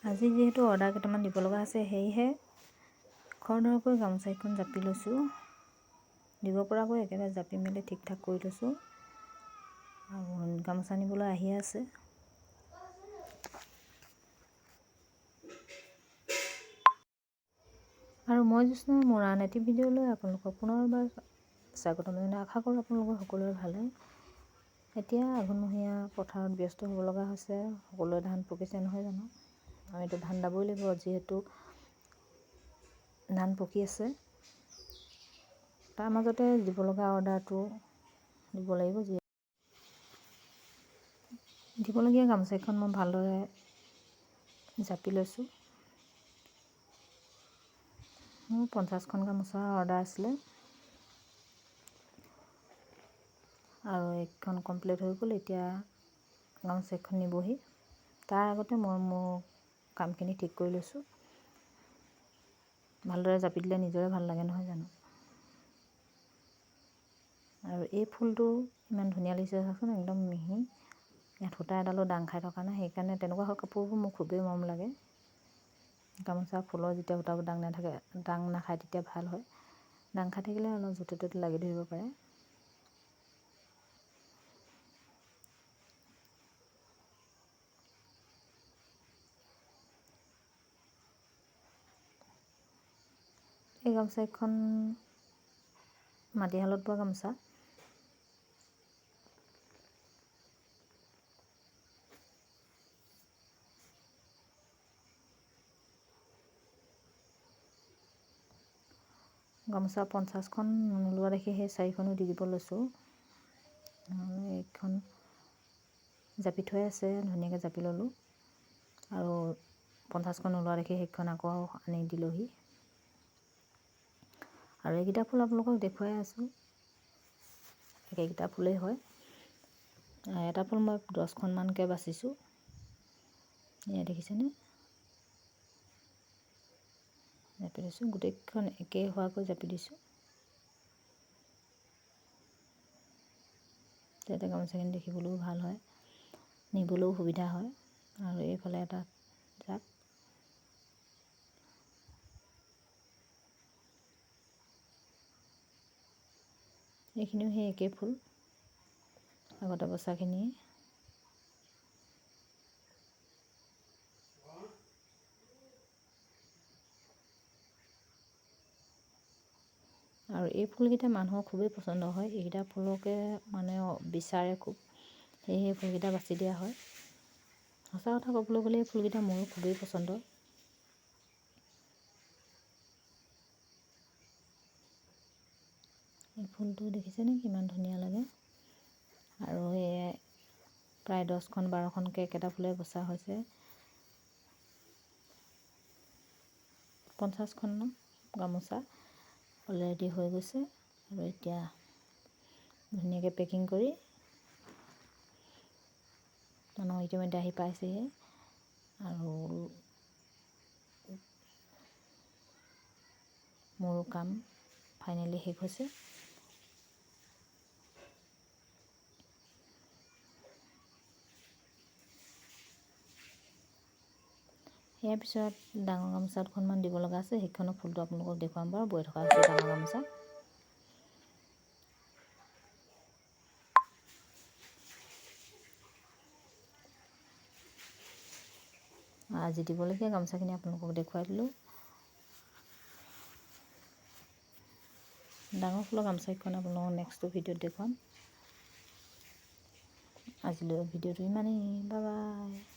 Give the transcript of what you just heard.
আজি যেহেতু অৰ্ডাৰ কেইটামান দিব লগা আছে, সেয়েহে খৰধৰকৈ গামোচাখন জাপি লৈছোঁ। দিব পৰাকৈ একেবাৰে জাপি মেলি ঠিক ঠাক কৰি লৈছোঁ। আৰু গামোচা নিবলৈ আহি আছে। আৰু মই জ্যোৎস্নাই মোৰ আন এটি ভিডিঅ'লৈ আপোনালোকক পুনৰবাৰ স্বাগতম জনাই আশা কৰোঁ আপোনালোকৰ সকলোৰে ভালে। এতিয়া আঘোণমহীয়া পথাৰত ব্যস্ত হ'ব লগা হৈছে। সকলোৱে ধান পকিছে নহয় জানো। আমিতো ধান দাবই লাগিব, যিহেতু ধান পকি আছে। তাৰ মাজতে দিব লগা অৰ্ডাৰটো দিব লাগিব। দিবলগীয়া গামোচাখন মই ভালদৰে জাপি লৈছোঁ। মোৰ 50খন গামোচা অৰ্ডাৰ আছিলে আৰু এইখন কমপ্লিট হৈ গ'ল। এতিয়া গামোচাখন নিবহি। তাৰ আগতে মই মোৰ কামখিনি ঠিক কৰি লৈছোঁ। ভালদৰে জাপি দিলে নিজৰে ভাল লাগে নহয় জানো। আৰু এই ফুলটো ইমান ধুনীয়া লাগিছে চাচোন, একদম মিহি। ইয়াত সূতা এডালো দাং খাই থকা নাই, সেইকাৰণে তেনেকুৱা কাপোৰবোৰ মোৰ খুবেই মৰম লাগে। গামোচা ফুলৰ যেতিয়া সূতাবোৰ দাং নাখায় তেতিয়া ভাল হয়। দাং খাই থাকিলে অলপ য'তে ত'তে লাগি ধৰিব পাৰে। এই গামোচাখন মাটিশালত বোৱা গামোচা। গামোচা 50খন নোলোৱা দেখি সেই 4খনো দি দিব লৈছোঁ। এইখন জাপি থৈ আছে, ধুনীয়াকৈ জাপি ল'লোঁ। আৰু 50খন নোলোৱা দেখি সেইখন আকৌ আনি দিলোঁহি। আৰু এইকেইটা ফুল আপোনালোকক দেখুৱাই আছোঁ, একেইকেইটা ফুলেই হয়। এটা ফুল মই 10খনমানকৈ বাচিছোঁ। এয়া দেখিছেনে, জাপি দিছোঁ। গোটেইখন একেই হোৱাকৈ জাপি দিছোঁ, যাতে গামোচাখিনি দেখিবলৈও ভাল হয়, নিবলৈও সুবিধা হয়। আৰু এইফালে এটা জাপ। এইখিনিও সেই একেই ফুল, আগতে বচাখিনি। আৰু এই ফুলকেইটা মানুহৰ খুবেই পচন্দ হয়। এইকেইটা ফুলকে মানে বিচাৰে খুব, সেয়েহে ফুলকেইটা বাছি দিয়া হয়। সঁচা কথা ক'বলৈ গ'লে এই ফুলকেইটা মোৰো খুবেই পচন্দ। এই ফুলটো দেখিছেনে কিমান ধুনীয়া লাগে। আৰু এই প্ৰায় 10খন 12খনকৈ একেটা ফুলে বচা হৈছে। 50খন গামোচা অলৰেডি হৈ গৈছে। আৰু এতিয়া ধুনীয়াকৈ পেকিং কৰি মানুহ ইতিমধ্যে আহি পাইছেহি। আৰু মোৰো কাম ফাইনেলি শেষ হৈছে। ইয়াৰ পিছত ডাঙৰ গামোচা দুখনমান দিব লগা আছে, সেইখনৰ ফুলটো আপোনালোকক দেখুৱাম বাৰু। বৈ থকা হৈছে ডাঙৰ গামোচা। আজি দিবলগীয়া গামোচাখিনি আপোনালোকক দেখুৱাই দিলোঁ। ডাঙৰ ফুলৰ গামোচাখন আপোনালোকক নেক্সট ভিডিঅ'ত দেখুৱাম। আজিলৈ ভিডিঅ'টো ইমানেই। Bye bye.